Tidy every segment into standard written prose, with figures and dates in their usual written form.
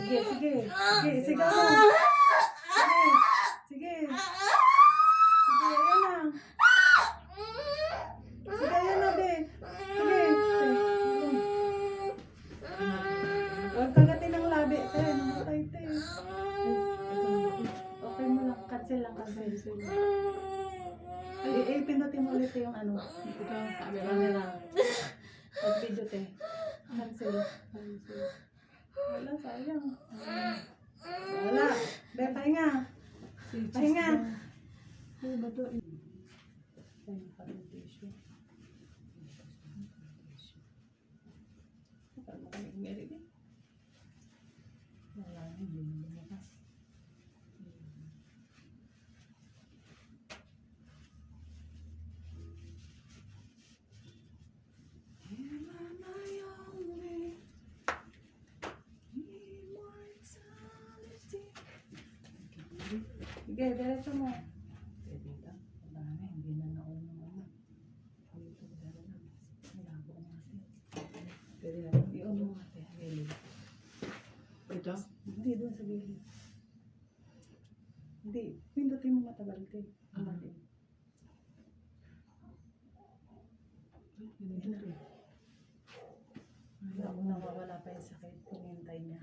Sige, sige. Sige, sigaw mo. Sige. Sige. Sige, ayan na. Sige, ayan na, be. Sige. Huwag kagatin ng labi, te. Namatay, te. Okay mo lang. Cancel lang, cancel. Ay, pindutin mo ulit yung ano. Ito, camera. Tapos video, te. Cancel. Wala, sayang. Wala. Be, pahinga. Pahinga. Ano ba ito? Ay, parang tissue. Parang makamig meron eh. Wala, hindi na lumakas. Sige, diretso mo. Pwede ka. Wala na, hindi na nauna naman. Dito, dala lang. Malabo natin. Pwede na. I-on mo natin. Gilid. Ito? Hindi, doon sa gilid. Hindi. Pindutin mo matagal, te. Mali. Wala mo nawawala pa yung sakit. Hinintay niya.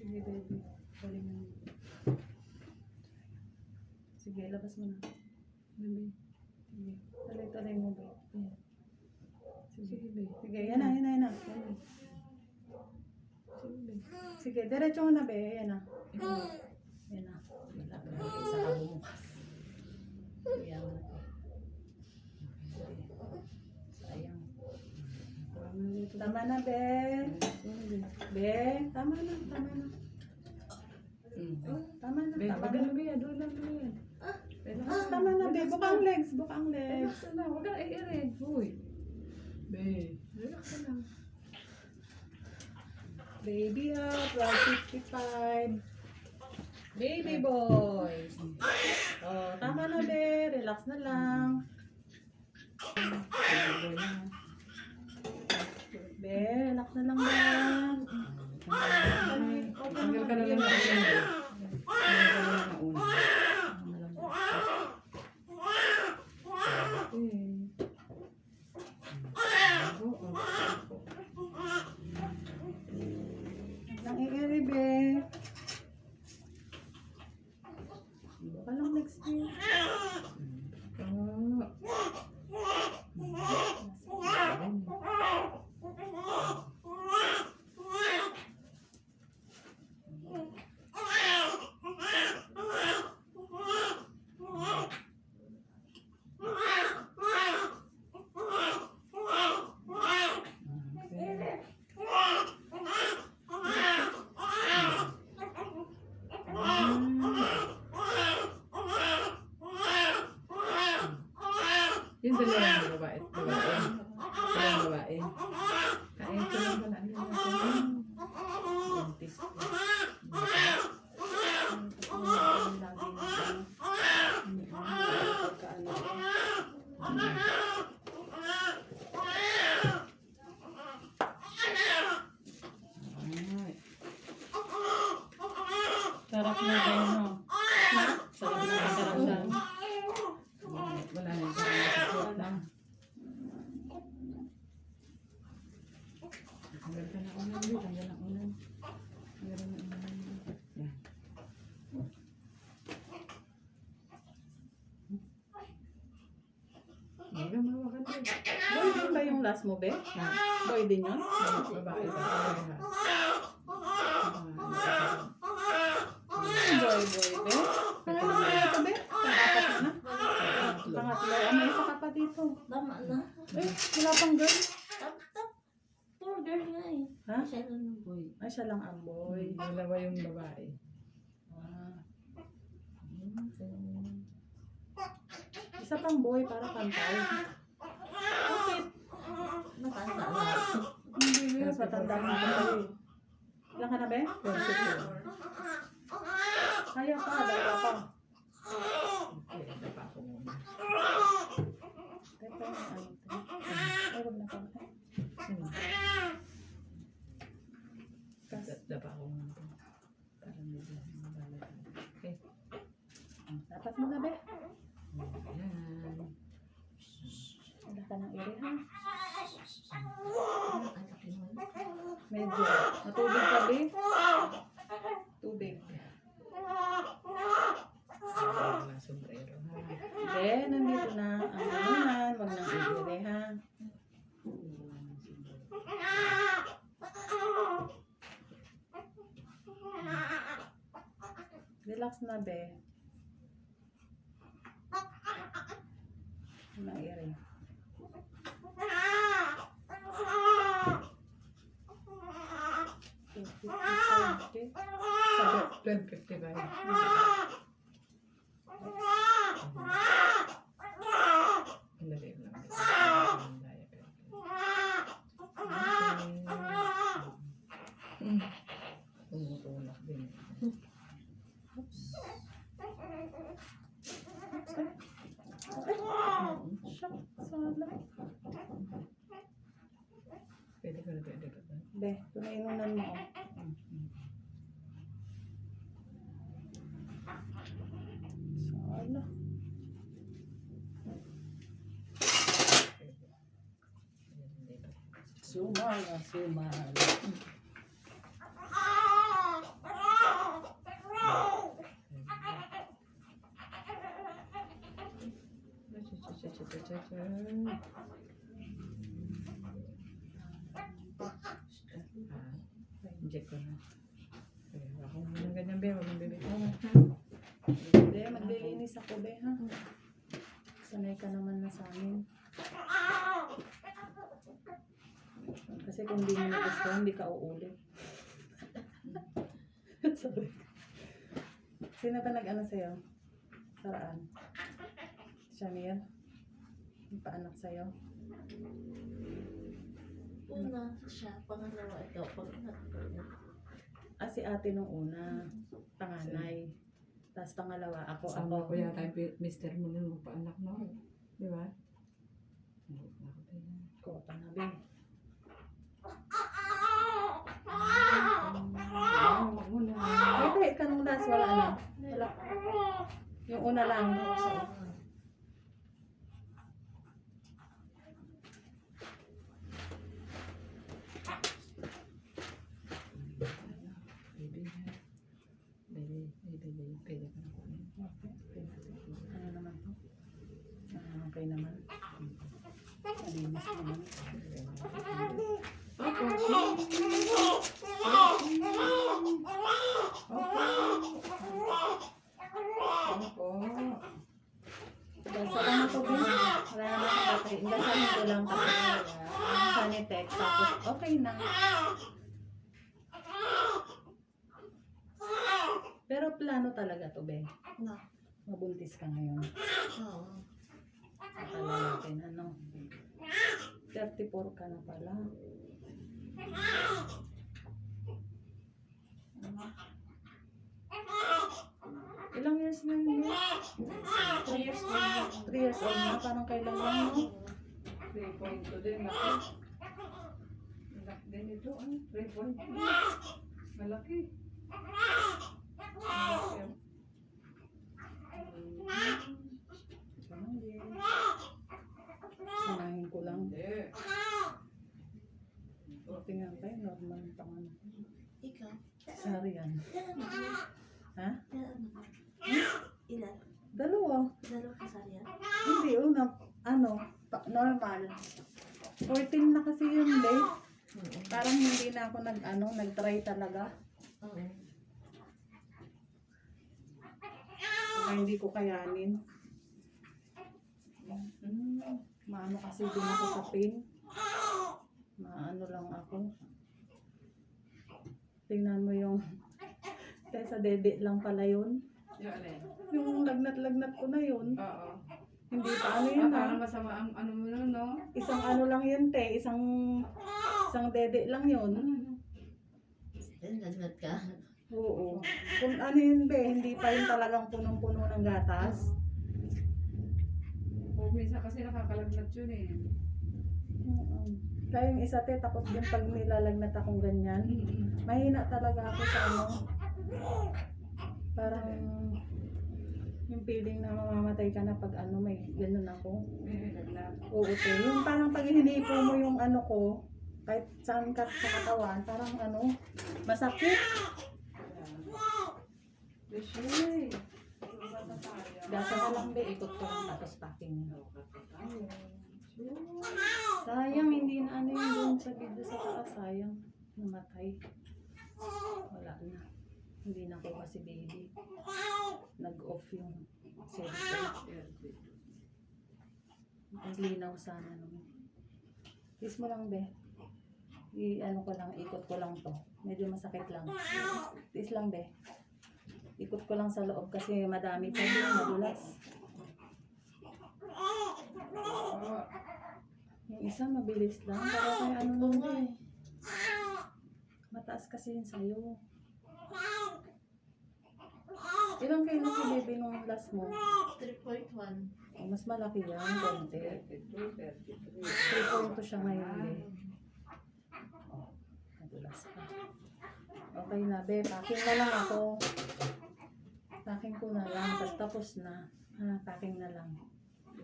Sige, baby. Galing mo. Sige, labas mo na. Baby. Sige. Talay-talay mo, baby. Ayan. Sige, baby. Sige, yan na, yan na, yan na. Sige, baby. Sige, diretso mo na, baby. Yan na. Yan na. Wala ka na. Isa ka bumukas. Ayan na. Sayang. Tama na, be. Be, tama na, tama na. Tama na, Be, tama wag na. na, be. Doon lang, be. Tama na, be. Buka ang legs, buka ang legs. Relax na lang. Wag ka i-red. Uy. Be, relax na lang. Baby up, 12:55. Baby boys. Oh, tama na, be. Relax na lang. Be, relax na lang ba? Tanggal ka na lang na ulan, be. Tanggal ka na lang na ulan. Nang i-eri, be. Buka lang next day. Yung dalawang babae. Dalawang babae. Kain ko lang pala. Buntis. Sarap na ba no? Sarap na pakiramdam. Wala na yung sakit lang. Tanggal ka na ulan, be. Tanggal na ulan. Tanggal na ulan. Yan. Hindi ka mawakan, be. Boy din ba yung last mo, be? Ha? Boy din yun? Babae ba? Boy, be? Pangalan mo ito, be? dito. Tama na. Eh, wala pang girl. Poor girl nga eh. Ha? Siya lang ng boy. Ay, siya lang ang boy. Dalawa yung babae. Ah. Hmm. Isa pang boy para pantay. Bakit? Matanda na. Hindi yun. Patanda na ako sa'yo. Ilan ka na, be? 44. Kaya pa, dalawa pa. Okay, ito pa ako muna. Teka, ano ito? Ay, wag na pantay. Sino? Kas. Dapa ako muna. Para medyo mabalat. Okay. Dapat mo na, be. Ayan. Wala ka ng iri, ha? Ang laki mo. Medyo. Matubig ka, be? Tubig. Wala sombrero ha. Be, nandito na ang anuhan. Wag nang iri, ha? Wala nang sombrero. Relax na, be. Wag nang iri. Sabi, 12:55. Ang dali lang. Ang daya pero. Okay. Tumutulak din. shock, sala. Pwede ka na, pwede ka na. Be, tunainunan mo. Sala. Sumala, sumala. Inject ko na. Kaya ako muna ganyan, be. Huwag mong bibig. Be, maglilinis ako, be, ha? Sanay ka naman na sa amin. Kasi kung di mo na gusto, hindi ka uulit. Sorry. Sino ba nag-ano sa'yo? Saraan? Shamir? Nagpaanak sa'yo? Una siya, pangalawa ikaw, pangatlo. Ah, si ate nung una. Panganay. Tapos pangalawa, ako. Kasama ko yata yung mister mo nung magpaanak na. Di ba? Kota na, be. Pwede, ka nung last, wala na. Wala. Yung una lang. Ako sa una. Pwede ka na kunin. Ano naman to? Okay naman. Malinis naman. Gasaran na to, be. Wala naman ang battery. Gasaran ko lang tapos ang Sanitex. Tapos okay na. Pero plano talaga to, be. No. Mabuntis ka ngayon. Oo. Akala natin, ano? 34 ka na pala. Ilang years na yun? 3 years old. 3 years old na? Parang kailan lang, no? 3.2 din. Malaki din ito. 3.2. Malaki. Sanahin ko lang. Hindi. Tingnan tayo, normal ang pangalan. Ikaw? Sorry yan. Ilan anak mo? Ha? Ilan anak mo? Ilan? Dalawa. Dalawa kasarya? Hindi, una, ano, normal. 14 na kasi yun, babe. Parang hindi na ako nag-try talaga. Oo. Kaya hindi ko kayanin. Maano kasi din ako sa pain. Maano lang ako. Tingnan mo yung sa dede lang pala yun. Yung alin? Yung lagnat-lagnat ko na yun. Oo. Hindi pa ano yun ha. Parang masama ang ano mo nun, no? Isang ano lang yun te. Isang dede lang yun. Nagnat ka. Oo. Kung ano yun be, hindi pa yun talagang punong-puno ng gatas. O minsan kasi nakakalagnat yun eh. Kaya yung isa te, tapos yung pag nilalagnat akong ganyan, mahina talaga ako sa ano. Parang yung feeling na mamamatay ka na pag ano, may ganun ako. May lagnat. Oo te, yung parang pag hinipo mo yung ano ko, kahit saan ka sa katawan, parang ano, masakit. Deshay. Gasa ka lang be, ikot ko lang tapos packing. Sayang, hindi na ano yung doon sa video sa taas, sayang. Namatay. Wala na. Hindi na ko kasi baby. Nag-off yung cellphone. Ang linaw sana naman. Kiss mo lang be. Ano ko lang, ikot ko lang to. Medyo masakit lang. Kiss lang be. Ikot ko lang sa loob kasi madami pa yung madulas. Yung isa mabilis lang. Pero kaya ano nung eh. Mataas kasi yun sa'yo. Ilang kilo si baby nung last mo? 3.1. Oh, mas malaki yan, konti. 32, 33. 3.2 siya ngayon eh. Oh, madulas pa. Okay na be, packing na lang ako. Packing ko na lang, tapos tapos na. Packing na lang.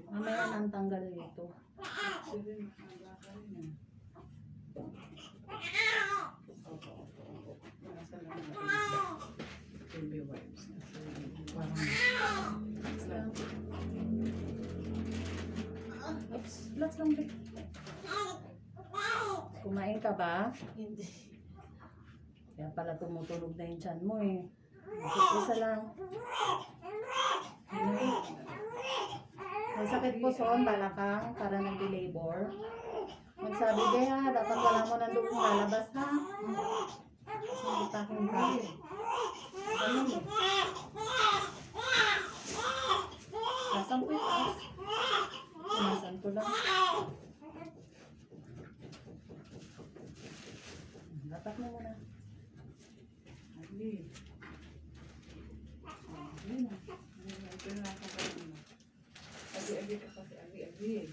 Mamaya na ang tanggal nito. Sige, makalaka rin eh. Nasa lang na baby wipes. Parang Oops, relax lang be. Kumain ka ba? Hindi. Kaya pala tumutunog na yung tiyan mo eh. Isa lang. May sakit po son, balakang, para nag-labor. Magsabi be ha, dapat wala mo ng dugong lalabas ha. Kasi hindi packing ka. Nasaan ko yung Nasaan ko lang. Dapat mo muna. Agi. Agi na. Ito na ako kanina. Agi ka kasi, agi.